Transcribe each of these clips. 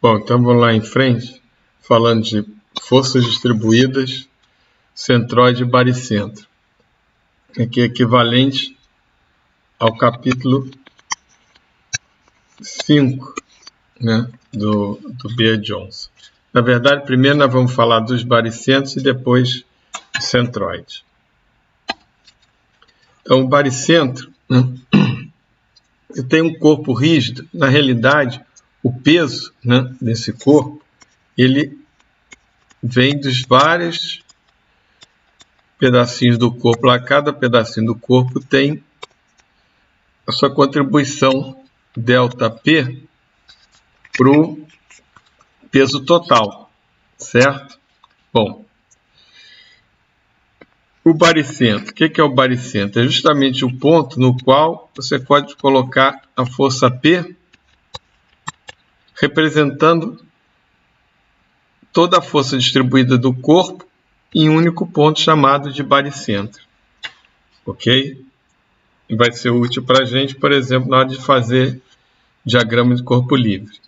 Bom, então vamos lá em frente, falando de forças distribuídas, centroide e baricentro. Aqui é equivalente ao capítulo 5, né, do Beer-Johnson. Na verdade, primeiro nós vamos falar dos baricentros e depois do centroide. Então, o baricentro, né, tem um corpo rígido. Na realidade, o peso, né, desse corpo, ele vem dos vários pedacinhos do corpo. Lá, cada pedacinho do corpo tem a sua contribuição ΔP para o peso total, certo? Bom, o baricentro. O que é o baricentro? É justamente o ponto no qual você pode colocar a força P representando toda a força distribuída do corpo em um único ponto chamado de baricentro. Ok? E vai ser útil para a gente, por exemplo, na hora de fazer diagrama de corpo livre.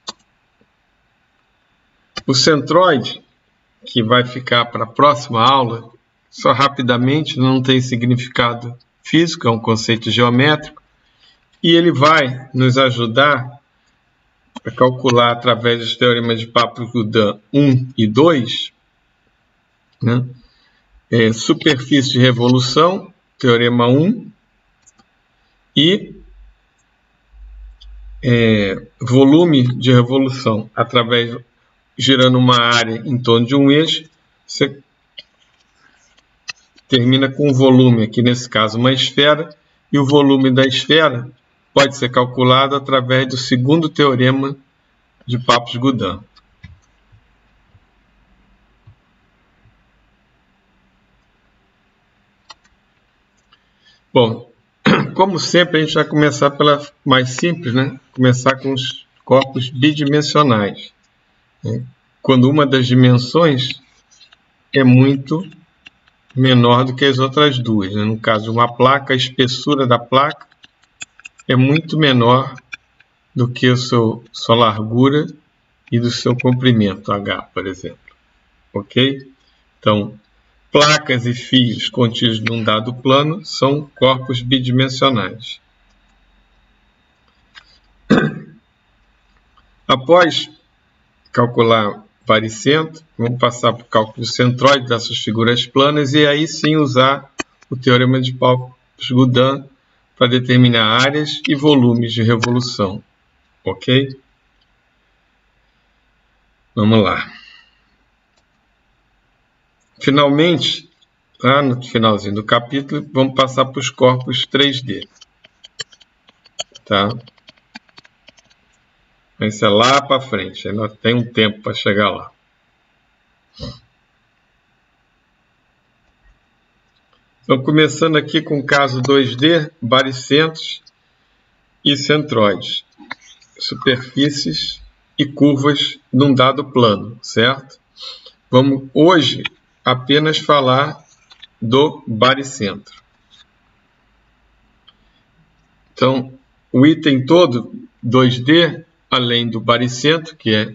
O centroide, que vai ficar para a próxima aula, só rapidamente, não tem significado físico, é um conceito geométrico, e ele vai nos ajudar a calcular, através dos teoremas de Papert-Godin 1 e 2, né, superfície de revolução, teorema 1, e volume de revolução, girando uma área em torno de um eixo, você termina com um volume, aqui nesse caso uma esfera, e o volume da esfera pode ser calculado através do segundo teorema de Papert-Godin. Bom, como sempre, a gente vai começar pela mais simples, né? Começar com os corpos bidimensionais, né? Quando uma das dimensões é muito menor do que as outras duas, né? No caso de uma placa, a espessura da placa é muito menor do que a sua largura e do seu comprimento, H, por exemplo. Ok? Então, placas e fios contidos num dado plano são corpos bidimensionais. Após calcular baricentro, vamos passar para o cálculo centroide dessas figuras planas e aí sim usar o teorema de Papert-Godin para determinar áreas e volumes de revolução. Ok? Vamos lá. Finalmente, lá no finalzinho do capítulo, vamos passar para os corpos 3D. Tá? Isso é lá para frente, ainda tem um tempo para chegar lá. Então, começando aqui com o caso 2D, baricentros e centroides, superfícies e curvas num dado plano, certo? Vamos hoje apenas falar do baricentro. Então, o item todo 2D, além do baricentro, que é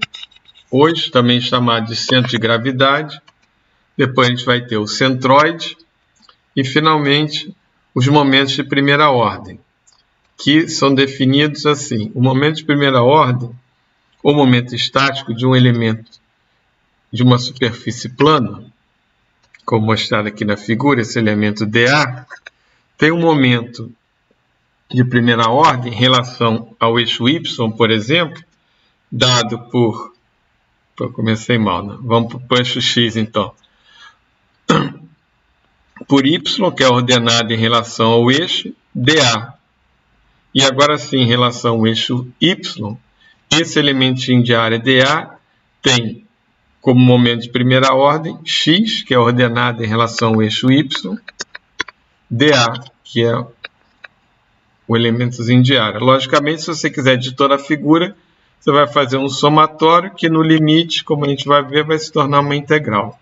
hoje também chamado de centro de gravidade, depois a gente vai ter o centroide e, finalmente, os momentos de primeira ordem, que são definidos assim. O momento de primeira ordem, ou momento estático de um elemento de uma superfície plana, como mostrado aqui na figura, esse elemento dA, tem um momento de primeira ordem em relação ao eixo y, por exemplo, dado por... Eu comecei mal, né? Vamos para o eixo x, então. Por y, que é a ordenada em relação ao eixo dA. E agora sim, em relação ao eixo y, esse elementinho de área dA tem como momento de primeira ordem x, que é a ordenada em relação ao eixo y, dA, que é o elementozinho de área. Logicamente, se você quiser de toda a figura, você vai fazer um somatório que no limite, como a gente vai ver, vai se tornar uma integral.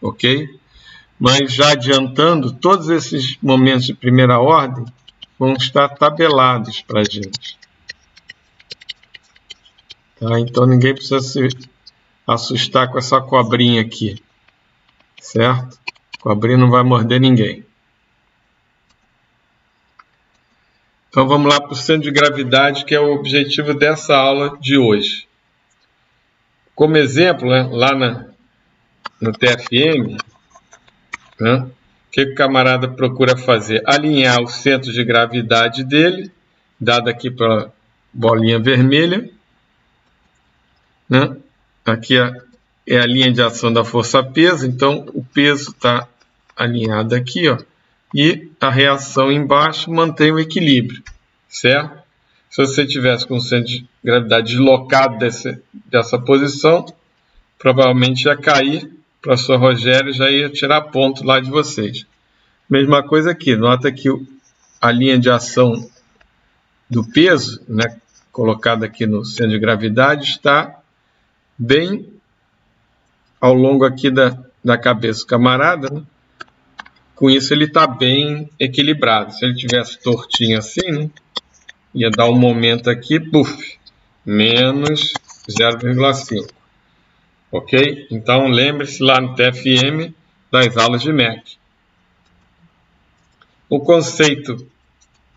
Ok? Mas já adiantando, todos esses momentos de primeira ordem vão estar tabelados para a gente. Tá? Então ninguém precisa se assustar com essa cobrinha aqui, certo? A cobrinha não vai morder ninguém. Então vamos lá para o centro de gravidade, que é o objetivo dessa aula de hoje. Como exemplo, né, lá no TFM, né, o que o camarada procura fazer? Alinhar o centro de gravidade dele, dado aqui pela bolinha vermelha, né? Aqui é a linha de ação da força-peso, então o peso está alinhado aqui, ó, e a reação embaixo mantém o equilíbrio, certo? Se você tivesse com o centro de gravidade deslocado dessa posição, provavelmente ia cair. O professor Rogério já ia tirar ponto lá de vocês. Mesma coisa aqui, nota que a linha de ação do peso, né, colocada aqui no centro de gravidade, está bem ao longo aqui da cabeça do camarada, né? Com isso ele está bem equilibrado. Se ele tivesse tortinho assim, né, ia dar um momento aqui, puf, menos 0,5. Ok? Então lembre-se lá no TFM das aulas de MEC. O conceito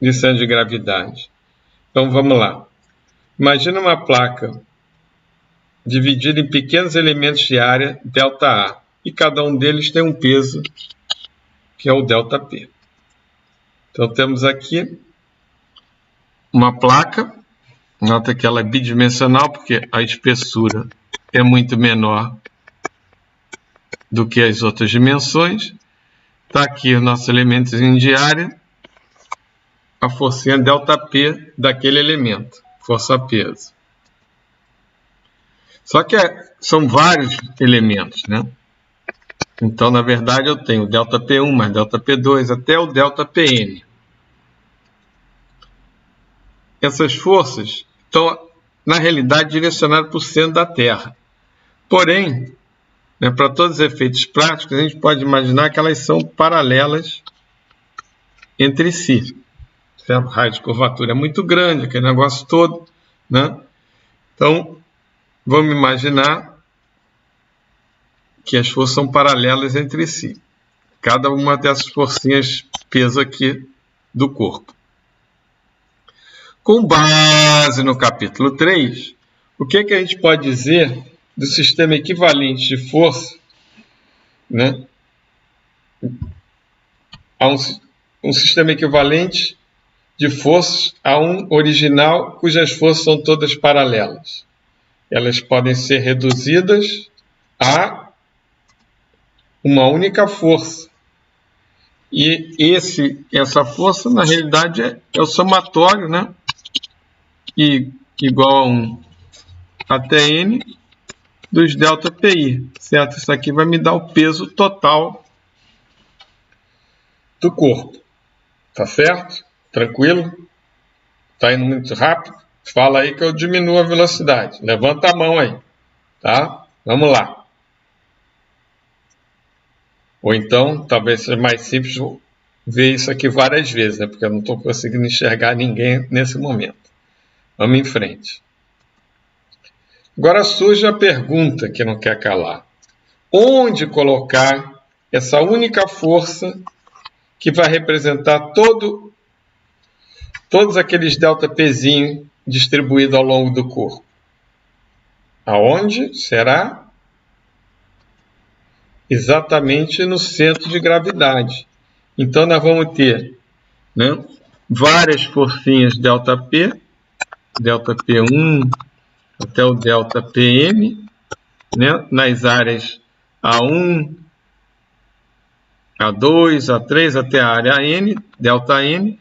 de centro de gravidade. Então vamos lá. Imagina uma placa dividida em pequenos elementos de área ΔA, e cada um deles tem um peso, que é o ΔP. Então temos aqui uma placa, nota que ela é bidimensional, porque a espessura é muito menor do que as outras dimensões. Está aqui os nossos elementos de área, a forcinha ΔP daquele elemento, força-peso. Só que são vários elementos, né? Então, na verdade, eu tenho ΔP1 mais ΔP2 até o ΔPn. Essas forças estão, na realidade, direcionadas para o centro da Terra. Porém, né, para todos os efeitos práticos, a gente pode imaginar que elas são paralelas entre si. Certo? O raio de curvatura é muito grande, aquele negócio todo, né? Então, vamos imaginar que as forças são paralelas entre si. Cada uma dessas forcinhas pesa aqui do corpo. Com base no capítulo 3, o que a gente pode dizer do sistema equivalente de força, né? A um sistema equivalente de forças a um original cujas forças são todas paralelas. Elas podem ser reduzidas a uma única força. E essa força, na realidade, é o somatório, né? E igual a 1 até n dos ΔPi, certo? Isso aqui vai me dar o peso total do corpo. Tá certo? Tranquilo? Tá indo muito rápido? Fala aí que eu diminuo a velocidade. Levanta a mão aí, tá? Vamos lá. Ou então, talvez seja mais simples ver isso aqui várias vezes, né? Porque eu não estou conseguindo enxergar ninguém nesse momento. Vamos em frente. Agora surge a pergunta que não quer calar. Onde colocar essa única força que vai representar todos aqueles ΔPzinhos distribuídos ao longo do corpo? Aonde será? Exatamente no centro de gravidade. Então, nós vamos ter, né, várias forcinhas ΔP, ΔP1 até o ΔPm, né, nas áreas A1, A2, A3 até a área N, ΔN.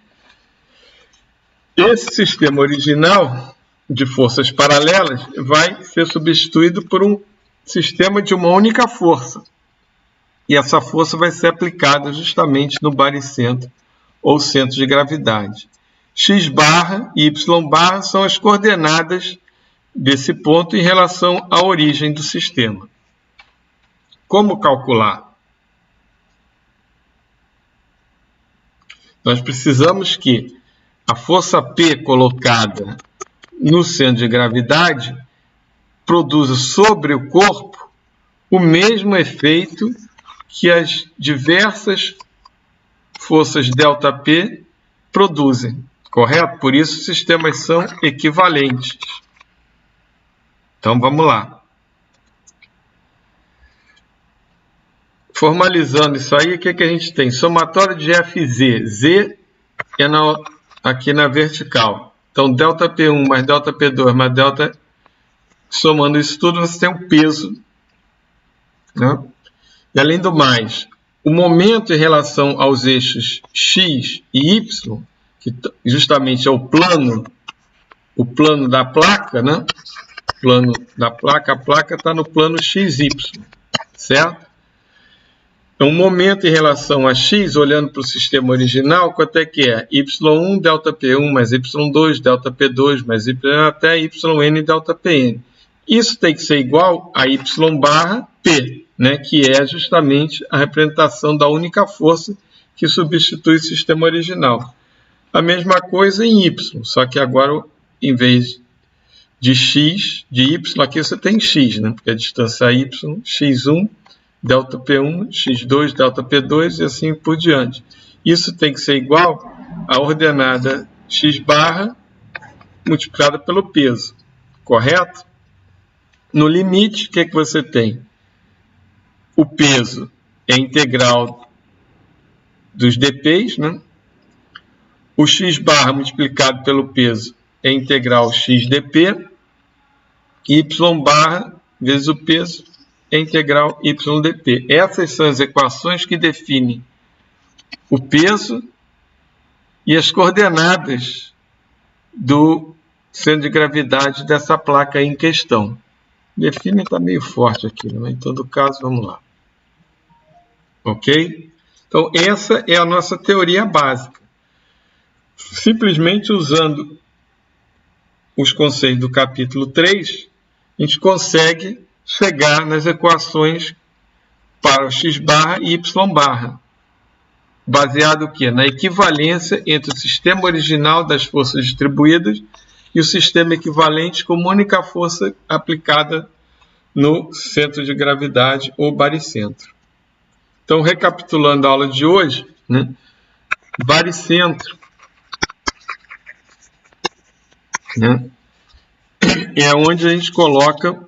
Esse sistema original de forças paralelas vai ser substituído por um sistema de uma única força. E essa força vai ser aplicada justamente no baricentro ou centro de gravidade. X barra e Y barra são as coordenadas desse ponto em relação à origem do sistema. Como calcular? Nós precisamos que a força P colocada no centro de gravidade produza sobre o corpo o mesmo efeito que as diversas forças ΔP produzem, correto? Por isso os sistemas são equivalentes. Então vamos lá. Formalizando isso aí, o que a gente tem? Somatório de FZ. Z é aqui na vertical. Então, ΔP1 mais ΔP2 mais ΔP... Somando isso tudo, você tem um peso, né? E além do mais, o momento em relação aos eixos X e Y, que justamente é o plano da placa, né? O plano da placa, a placa está no plano XY, certo? Então, o momento em relação a X, olhando para o sistema original, quanto é que é? Y1 ΔP1 mais Y2 ΔP2 mais Y até YN ΔPN. Isso tem que ser igual a Y barra P, né, que é justamente a representação da única força que substitui o sistema original. A mesma coisa em Y, só que agora, em vez de X, de Y, aqui você tem X, né, porque a distância é Y, X1, ΔP1, X2, ΔP2 e assim por diante. Isso tem que ser igual à ordenada X barra multiplicada pelo peso, correto? No limite, o que você tem? O peso é a integral dos dPs, né? O x barra multiplicado pelo peso é a integral x dp. Y barra vezes o peso é a integral y dp. Essas são as equações que definem o peso e as coordenadas do centro de gravidade dessa placa aí em questão. Define está meio forte aqui, mas em todo caso, vamos lá. Ok? Então, essa é a nossa teoria básica. Simplesmente usando os conceitos do capítulo 3, a gente consegue chegar nas equações para o x barra e y barra. Baseado o quê? Na equivalência entre o sistema original das forças distribuídas e o sistema equivalente como única força aplicada no centro de gravidade ou baricentro. Então, recapitulando a aula de hoje, né? Baricentro, né? É onde a gente coloca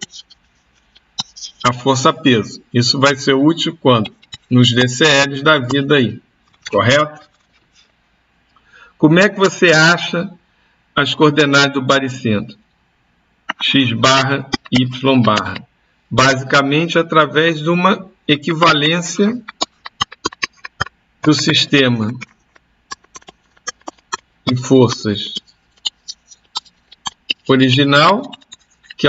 a força-peso. Isso vai ser útil quando? Nos DCLs da vida aí, correto? Como é que você acha as coordenadas do baricentro? X barra, Y barra. Basicamente, através de uma equivalência do sistema de forças original, que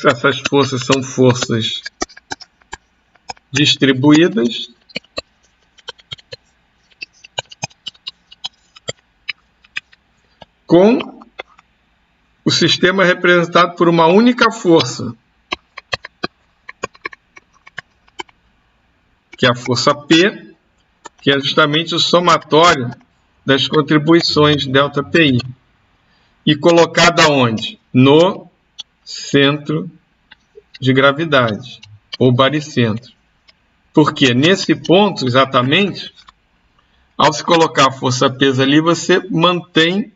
essas forças são forças distribuídas, com o sistema representado por uma única força, que é a força P, que é justamente o somatório das contribuições ΔPi. E colocada onde? No centro de gravidade, ou baricentro. Porque nesse ponto, exatamente, ao se colocar a força-peso ali, você mantém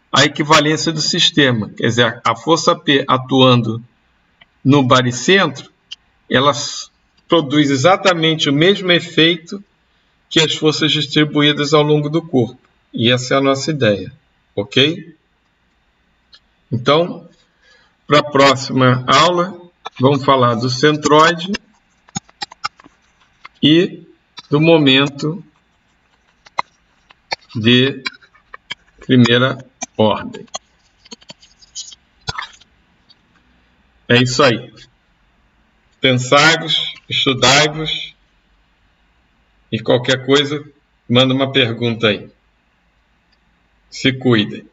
a equivalência do sistema. Quer dizer, a força P atuando no baricentro, ela produz exatamente o mesmo efeito que as forças distribuídas ao longo do corpo. E essa é a nossa ideia. Ok? Então, para a próxima aula, vamos falar do centroide e do momento de primeira ordem. É isso aí. Pensai-vos, estudai-vos e qualquer coisa, manda uma pergunta aí. Se cuidem.